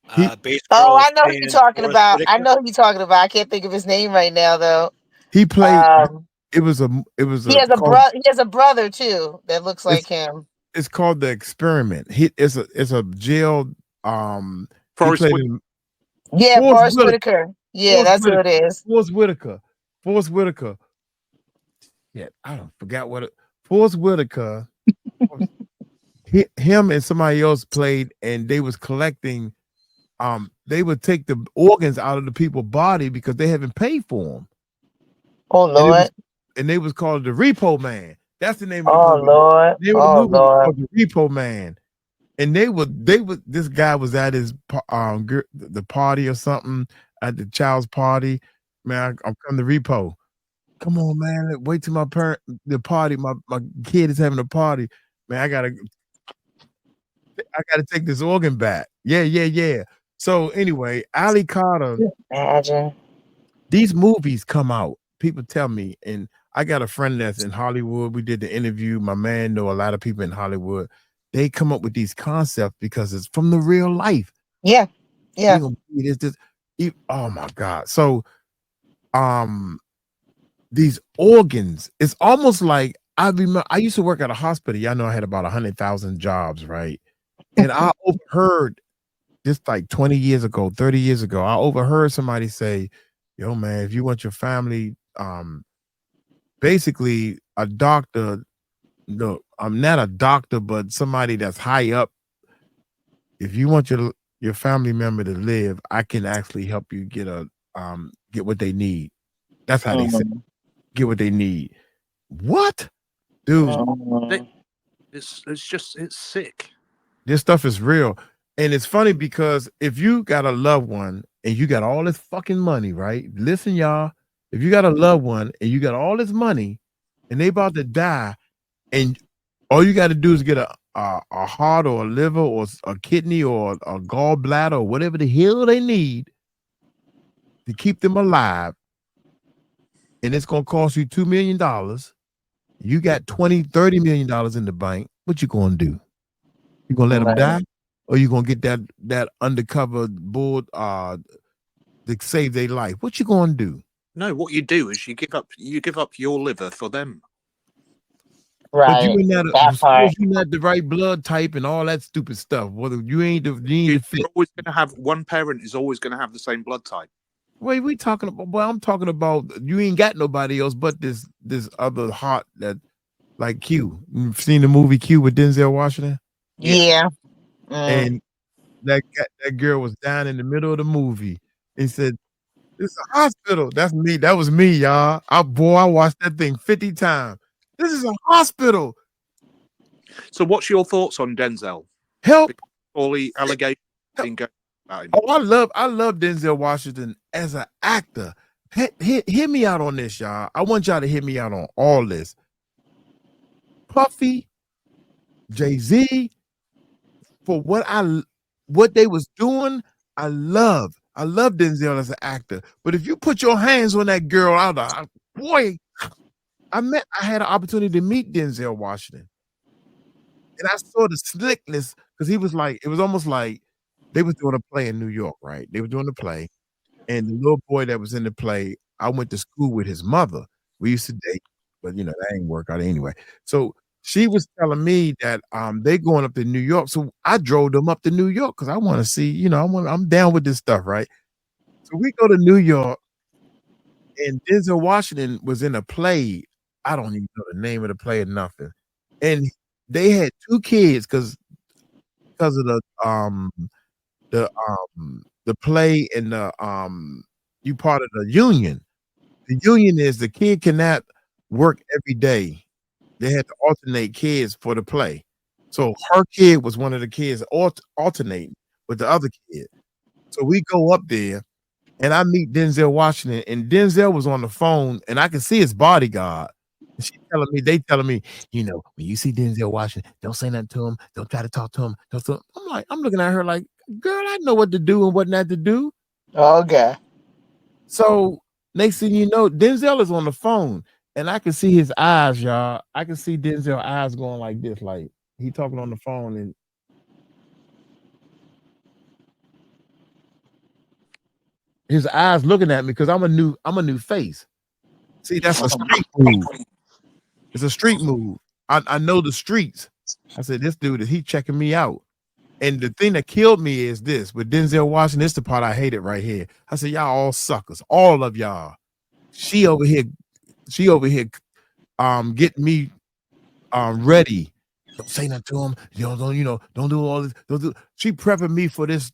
I know who you're talking about. I know who you're talking about. I can't think of his name right now, though. He played. He has a brother too that looks like him. It's called The Experiment. It's a jail. Forrest Whitaker. Yeah, that's who it is. Forrest Whitaker. Yeah, I don't forgot Forrest Whitaker. Him and somebody else played, and they was collecting. They would take the organs out of the people's body because they haven't paid for them. Oh Lord! And they was called the Repo Man. That's the name of the movie. Lord! Called the Repo Man. And they would. This guy was at his the party or something, at the child's party. Man, I'm coming to repo. Come on, man. Wait till the party. My kid is having a party. Man, I gotta. I got to take this organ back. Yeah. So anyway, Ali Carter, Imagine. these movies come out. People tell me, and I got a friend that's in Hollywood. We did the interview. My man know a lot of people in Hollywood. They come up with these concepts because it's from the real life. Yeah. Yeah. Oh my God. So these organs, it's almost like I remember I used to work at a hospital. Y'all know I had about 100,000 jobs, right? And I overheard just like 20 years ago, 30 years ago, I overheard somebody say, yo, man, if you want your family, basically a doctor, no, I'm not a doctor, but somebody that's high up. If you want your family member to live, I can actually help you get what they need. That's how they say, get what they need. What? Dude, It's sick. this stuff is real. And it's funny because if you got a loved one and you got all this fucking money, right? Listen, y'all, if you got a loved one and you got all this money and they about to die, and all you got to do is get a heart or a liver or a kidney or a gallbladder or whatever the hell they need to keep them alive, and it's going to cost you $2 million. You got $20-30 million in the bank. What you going to do? You going to let them die? Or you going to get that undercover bull to save their life? What you going to do? No, what you do is you give up your liver for them. Right. But you not the right blood type and all that stupid stuff. Whether you ain't You're always going to have one parent is always going to have the same blood type. Wait, we talking about? Well, I'm talking about you ain't got nobody else but this other heart that like Q. You've seen the movie Q with Denzel Washington? Yeah. And that girl was down in the middle of the movie and said, "This is a hospital." That's me. That was me, y'all. I watched that thing 50 times. This is a hospital. So, what's your thoughts on Denzel? Help! All the allegations being going about him. Oh, I love Denzel Washington as an actor. Hear me out on this, y'all. I want y'all to hear me out on all this. Puffy, Jay-Z, for what they was doing, I love Denzel as an actor. But if you put your hands on that girl, boy, I had an opportunity to meet Denzel Washington. And I saw the slickness because he was like, it was almost like they was doing a play in New York, right? They were doing the play. And the little boy that was in the play, I went to school with his mother. We used to date, but that ain't work out anyway. So she was telling me that they going up to New York. So I drove them up to New York because I want to see, I'm down with this stuff, right? So we go to New York, and Denzel Washington was in a play. I don't even know the name of the play or nothing. And they had 2 kids because of the play and you part of the union. The union is the kid cannot work every day. They had to alternate kids for the play. So her kid was one of the kids alternating with the other kid. So we go up there and I meet Denzel Washington, and Denzel was on the phone and I can see his bodyguard. They telling me, when you see Denzel Washington, don't say nothing to him. Don't try to talk to him. I'm looking at her like, girl, I know what to do and what not to do. Okay. So next thing you know, Denzel is on the phone and I can see his eyes, y'all. I can see Denzel's eyes going like this, like he talking on the phone and his eyes looking at me because I'm a new face. See, that's a street move. It's a street move. I know the streets. I said, this dude, he checking me out. And the thing that killed me is this. With Denzel Washington, this is the part I hated right here. I said, y'all all suckers. All of y'all. She over here getting me ready. Don't say nothing to him. Don't do all this. She prepping me for the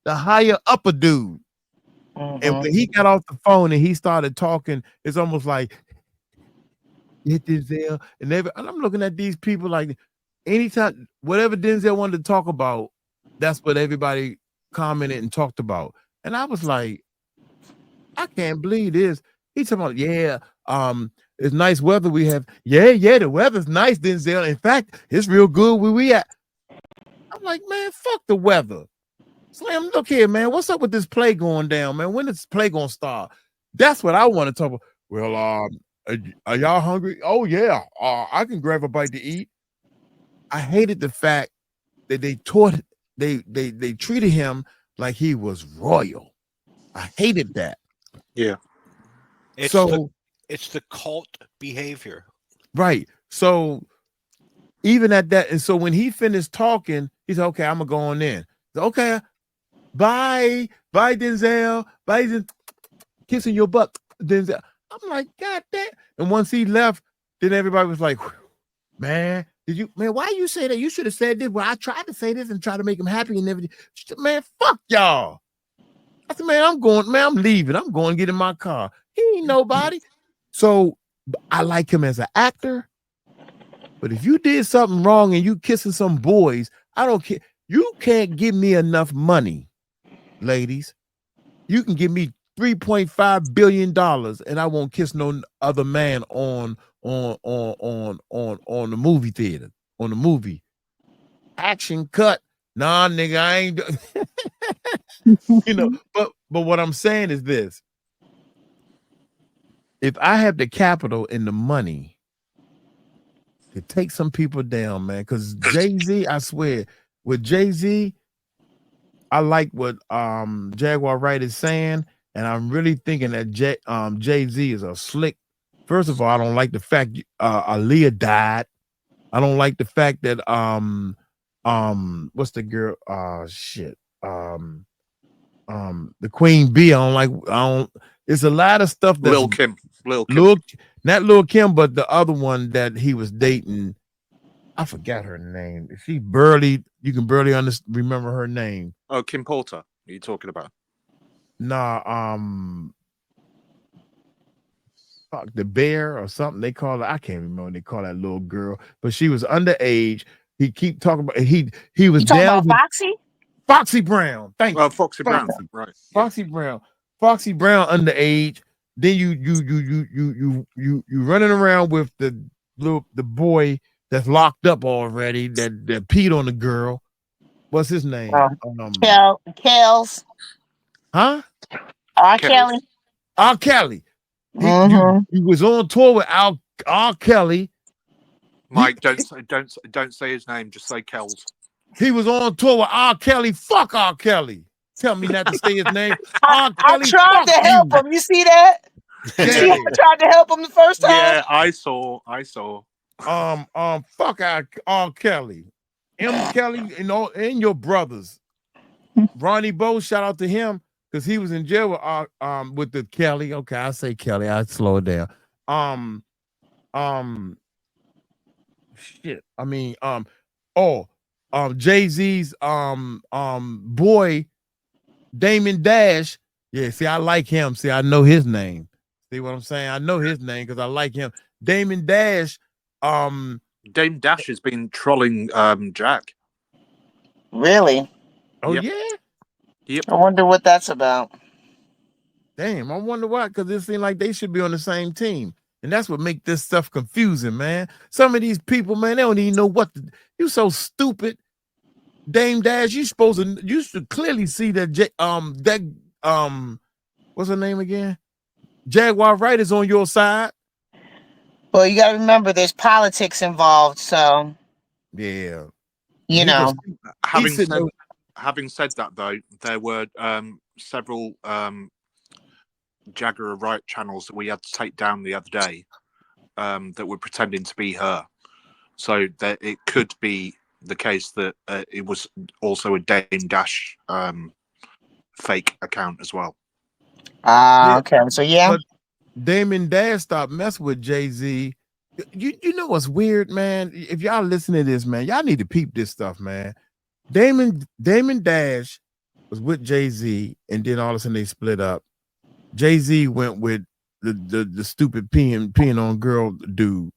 higher upper dude. And when he got off the phone and he started talking, it's almost like hit Denzel and I'm looking at these people like anytime whatever Denzel wanted to talk about, that's what everybody commented and talked about. And I was like, I can't believe this. He's talking about, it's nice weather we have. Yeah, the weather's nice, Denzel. In fact, it's real good where we at. I'm like, man, fuck the weather. Slim, look here, man. What's up with this play going down, man? When is this play gonna start? That's what I want to talk about. Well, are y'all hungry? Oh yeah, I can grab a bite to eat. I hated the fact that they treated him like he was royal. I hated that. Yeah. It's so it's the cult behavior. right. So even at that, and so when he finished talking, he said, "Okay, I'm gonna go on in." Said, okay, bye, Denzel, bye, kissing your butt, Denzel. I'm like, God damn. And once he left, then everybody was like, man, why you say that? You should have said this. Well, I tried to say this and try to make him happy and everything. Man, fuck y'all. I said, man, I'm leaving. I'm going to get in my car. He ain't nobody. So I like him as an actor. But if you did something wrong and you kissing some boys, I don't care. You can't give me enough money, ladies. You can give me $3.5 billion and I won't kiss no other man on the movie theater, on the movie. Action cut. Nah, nigga, I ain't you know, but what I'm saying is this. If I have the capital and the money to take some people down, man, because Jay-Z, I swear, with Jay-Z, I like what Jaguar Wright is saying, and I'm really thinking that Jay-Z is a slick. First of all, I don't like the fact Aaliyah died. I don't like the fact that what's the girl? The Queen Bee. I don't. It's a lot of stuff that Lil Kim, not Lil Kim, but the other one that he was dating. I forgot her name. You can barely remember her name. Oh, Kim Porter. Are you talking about? Nah, fuck, the bear or something they call it. I can't remember what they call that little girl, but she was underage. He keep talking about he was down with Foxy? Foxy Brown. Thank you. Foxy Brown, right? Foxy Brown. Foxy Brown underage. Then you running around with the boy that's locked up already that peed on the girl. What's his name? Kels. Huh? R. Kelly. R. Kelly. He was on tour with R. Kelly. Mike, don't say his name. Just say Kells. He was on tour with R. Kelly. Fuck R. Kelly. Tell me not to say his name. I tried to help him. You see that? Yeah. You see, I tried to help him the first time. Yeah, I saw. Fuck R. Kelly. M. Kelly and your brothers. Ronnie Bo, shout out to him because he was in jail with the Kelly. Okay, I say Kelly. I slow it down. Shit. I mean, Jay-Z's boy, Damon Dash. Yeah, see, I like him. See, I know his name. See what I'm saying? I know his name because I like him. Damon Dash. Dame Dash has been trolling Jack. Really? Oh, yep. Yeah? Yep. I wonder what that's about. Damn, I wonder why, because it seems like they should be on the same team. And that's what make this stuff confusing, man. Some of these people, man, they don't even know what to. You so stupid. Dame Dash, you should clearly see that what's her name again? Jaguar Wright is on your side. Well, you got to remember there's politics involved, so yeah, Having said that, though, there were several Jaguar Wright channels that we had to take down the other day that were pretending to be her. So that it could be the case that it was also a Dame Dash fake account as well. Okay. So yeah. But Damon Dash stopped messing with Jay-Z. You know what's weird, man? If y'all listen to this, man, y'all need to peep this stuff, man. Damon Dash was with Jay-Z, and then all of a sudden they split up. Jay-Z went with the stupid peeing on girl dude.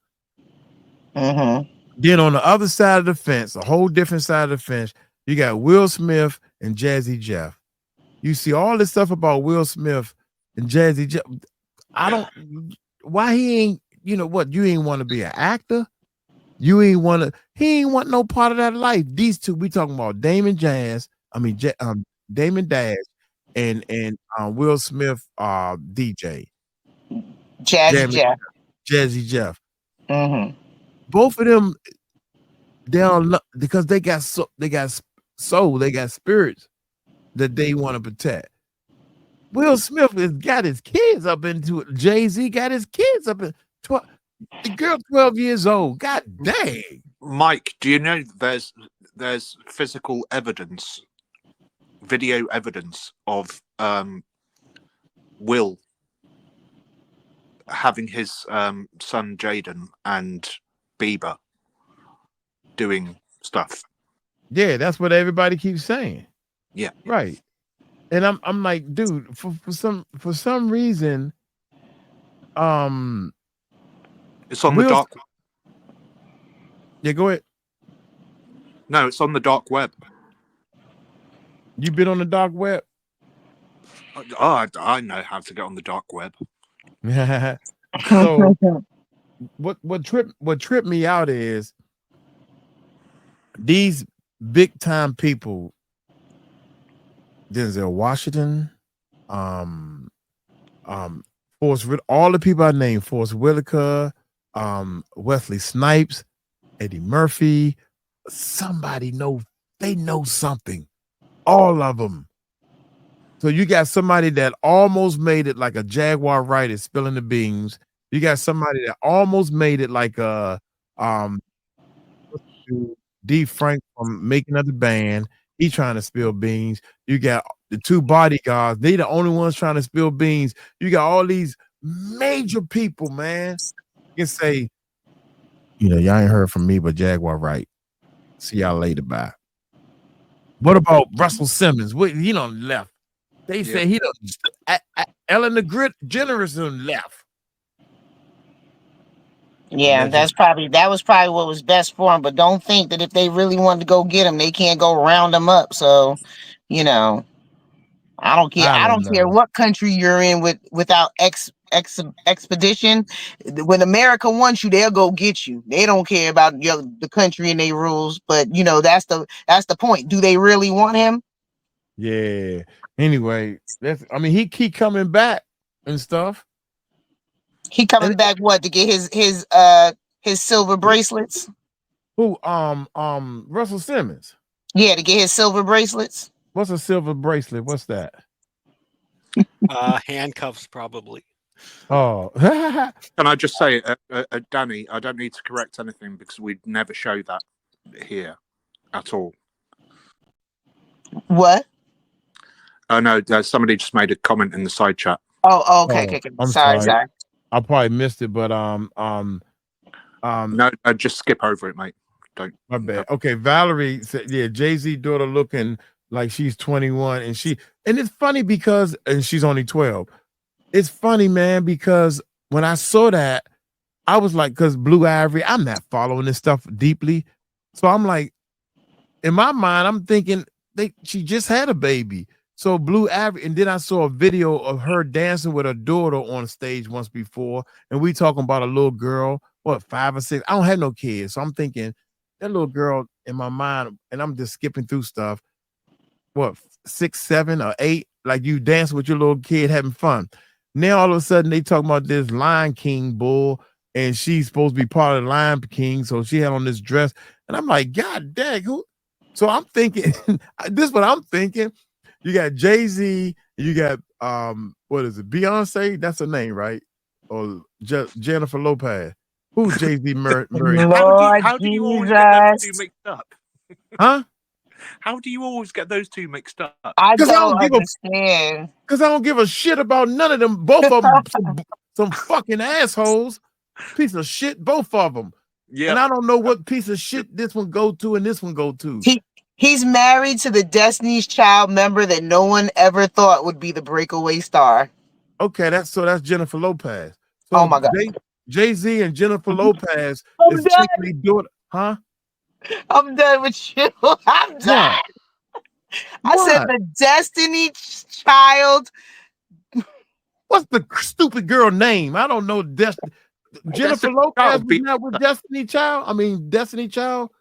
Mm-hmm. Then on the other side of the fence, a whole different side of the fence, you got Will Smith and Jazzy Jeff. You see all this stuff about Will Smith and Jazzy Jeff. Why he ain't, you know what? You ain't want to be an actor. You ain't wanna. He ain't want no part of that life. These two, we talking about Damon Dash, and Will Smith, DJ Jazzy Jamie Jeff. Jazzy Jeff. Mm-hmm. Both of them, they don't because they got soul, they got spirits that they want to protect. Will Smith has got his kids up into it. Jay-Z got his kids up in 12. The girl 12 years old. God dang. Mike, do you know there's physical evidence, video evidence of Will having his son Jaden and Bieber doing stuff? Yeah, that's what everybody keeps saying. Yeah. Right. And I'm like, dude, for some reason, It's on the Will- dark. Yeah, go ahead. No, it's on the dark web. You been on the dark web? Oh, I know how to get on the dark web. So what tripped me out is these big time people, Denzel Washington, Forrest, all the people I named, Forrest Whitaker, Wesley Snipes, Eddie Murphy, somebody they know something. All of them. So you got somebody that almost made it like a Jaguar Wright is spilling the beans. You got somebody that almost made it like D. Frank from Making of the Band. He trying to spill beans. You got the two bodyguards. They the only ones trying to spill beans. You got all these major people, man. You can say, y'all ain't heard from me, but Jaguar Wright. See y'all later. Bye. What about Russell Simmons? He done left. They say he done. Ellen DeGeneres done left. Yeah, that was probably what was best for him. But don't think that if they really wanted to go get him, they can't go round him up. So, I don't care. I don't care what country you're in without expedition. When America wants you, they'll go get you. They don't care about the country and their rules. But that's the point. Do they really want him? Yeah. Anyway, he keep coming back and stuff. He coming back to get his silver bracelets? Who? Russell Simmons. Yeah, to get his silver bracelets. What's a silver bracelet? What's that? Handcuffs, probably. Oh. Can I just say, Danny, I don't need to correct anything because we'd never show that here at all. What? Oh no, somebody just made a comment in the side chat. Oh, okay. I'm sorry. I probably missed it, but no, just skip over it, mate. Don't. My bad. Okay, Valerie said, yeah, Jay-Z daughter looking like she's 21, and it's funny because she's only 12. It's funny, man, because when I saw that, I was like, because Blue Ivory, I'm not following this stuff deeply, so I'm like, in my mind, I'm thinking she just had a baby. So Blue Ivory, and then I saw a video of her dancing with her daughter on stage once before, and we talking about a little girl, 5 or 6. I don't have no kids, so I'm thinking that little girl in my mind, and I'm just skipping through stuff. 6, 7, or 8? Like you dancing with your little kid having fun. Now all of a sudden they talking about this Lion King bull, and she's supposed to be part of the Lion King, so she had on this dress, and I'm like, God dang, who? So I'm thinking, this is what I'm thinking. You got Jay-Z, you got what is it? Beyonce, that's her name, right? Or Jennifer Lopez. Who's Jay-Z married? How do you always get those two mixed up? Huh? How do you always get those two mixed up? I don't understand. Because I don't give a shit about none of them. Both of them some fucking assholes. Piece of shit, both of them. Yeah. And I don't know what piece of shit this one go to and this one go to. He's married to the Destiny's Child member that no one ever thought would be the breakaway star. Okay, that's Jennifer Lopez. So oh my God. Jay-Z and Jennifer Lopez is technically doing, huh? I'm done with you. I'm done. I said the Destiny Child. What's the stupid girl name? I don't know. Jennifer Destiny Lopez Child was beat- not with Destiny Child. I mean, Destiny Child.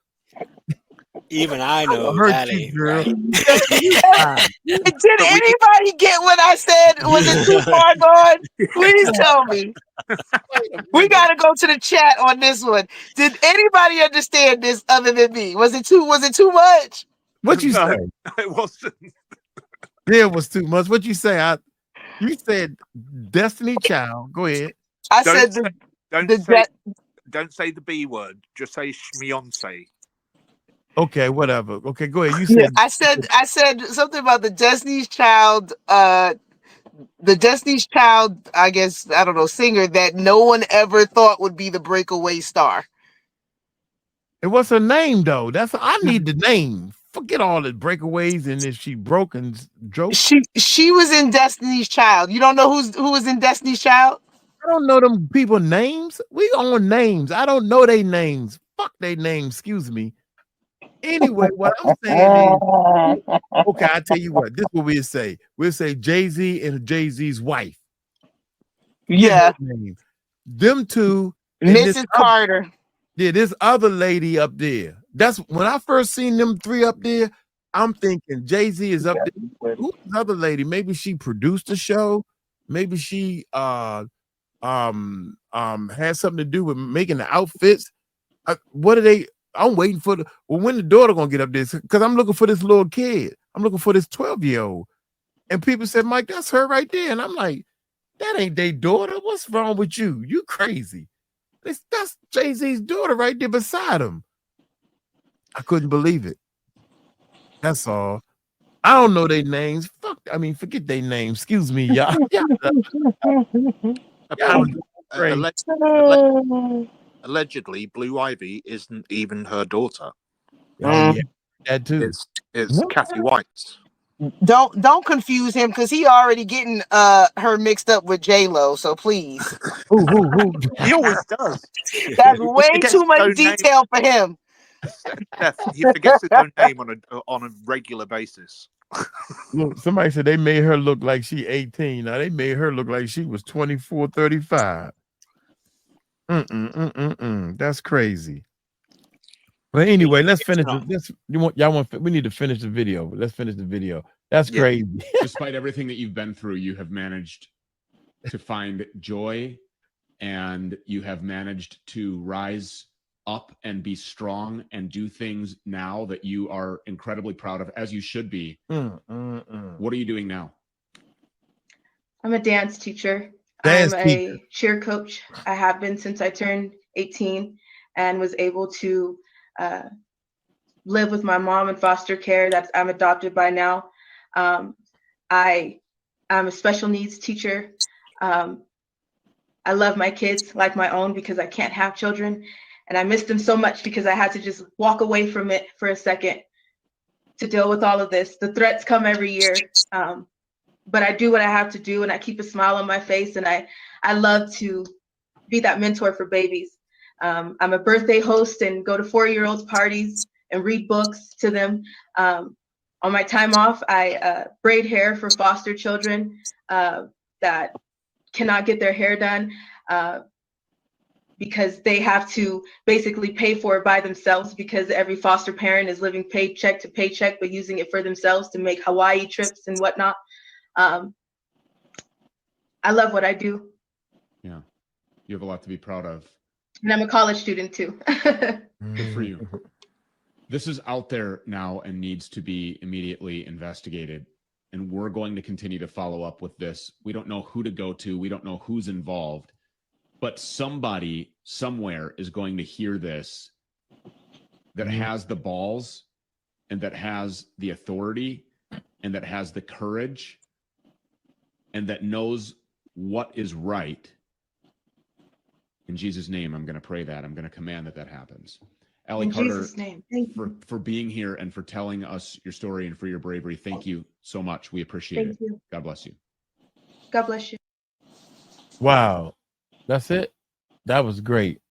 Even I know Hurt that you, ain't girl. right. Destiny Child. Did But we- anybody get what I said? Was it too far gone? Please tell me. We got to go to the chat on this one. Did anybody understand this other than me? Was it too much? What you No. say? It wasn't. Yeah, it was too much. What you say? You said Destiny Child. Go ahead. I Don't said say- the Don't say the B word. Just say Schmionce. Okay, whatever. Okay, go ahead. You yeah, said I said something about the Destiny's Child I guess, I don't know, singer that no one ever thought would be the breakaway star. And what's her name though? I need the name. Forget all the breakaways and if she broke and joke. She was in Destiny's Child. You don't know who was in Destiny's Child? I don't know them people names. We on names. I don't know their names. Fuck their names. Excuse me. Anyway, what I'm saying is, okay, I tell you what. This is what we'll say. We'll say Jay-Z and Jay-Z's wife. Yeah, Name. Them two. And Mrs. Carter. this other lady up there. That's when I first seen them three up there. I'm thinking Jay-Z is up there. Who's the other lady? Maybe she produced the show. Maybe she had something to do with making the outfits. What are they? I'm waiting for when the daughter gonna get up there because I'm looking for this little kid. I'm looking for this 12-year-old. And people said, Mike, that's her right there. And I'm like, that ain't their daughter. What's wrong with you? You crazy. That's Jay-Z's daughter right there beside him. I couldn't believe it. That's all. I don't know their names. Forget their names. Excuse me, y'all. Allegedly, Blue Ivy isn't even her daughter. Oh yeah, that too. It's Kathy White's. Don't confuse him because he already getting her mixed up with J-Lo. So please, who? He always does. that's way too much detail for him. Steph, he forgets his own name on a regular basis. Look, somebody said they made her look like she 18. Now they made her look like she was 24, 35. That's crazy. But anyway, let's finish this. We need to finish the video, but let's finish the video. That's crazy. Despite everything that you've been through, you have managed to find joy and you have managed to rise up and be strong and do things now that you are incredibly proud of, as you should be. What are you doing now? I'm a dance teacher. I'm a cheer coach. I have been since I turned 18 and was able to live with my mom in foster care. I'm adopted by now. I'm a special needs teacher. I love my kids like my own because I can't have children. And I miss them so much because I had to just walk away from it for a second to deal with all of this. The threats come every year. But I do what I have to do and I keep a smile on my face. And I love to be that mentor for babies. I'm a birthday host and go to 4-year-olds parties and read books to them. On my time off, I braid hair for foster children that cannot get their hair done because they have to basically pay for it by themselves because every foster parent is living paycheck to paycheck, but using it for themselves to make Hawaii trips and whatnot. I love what I do. Yeah, you have a lot to be proud of. And I'm a college student too. Good for you. This is out there now and needs to be immediately investigated. And we're going to continue to follow up with this. We don't know who to go to. We don't know who's involved. But somebody somewhere is going to hear this that has the balls and that has the authority and that has the courage and that knows what is right. In Jesus' name, I'm going to pray that. I'm going to command that happens. Allie In Carter, Jesus' name. Thank you. for being here and for telling us your story and for your bravery. Thank you so much. We appreciate it. Thank you. God bless you. God bless you. Wow. That's it. That was great.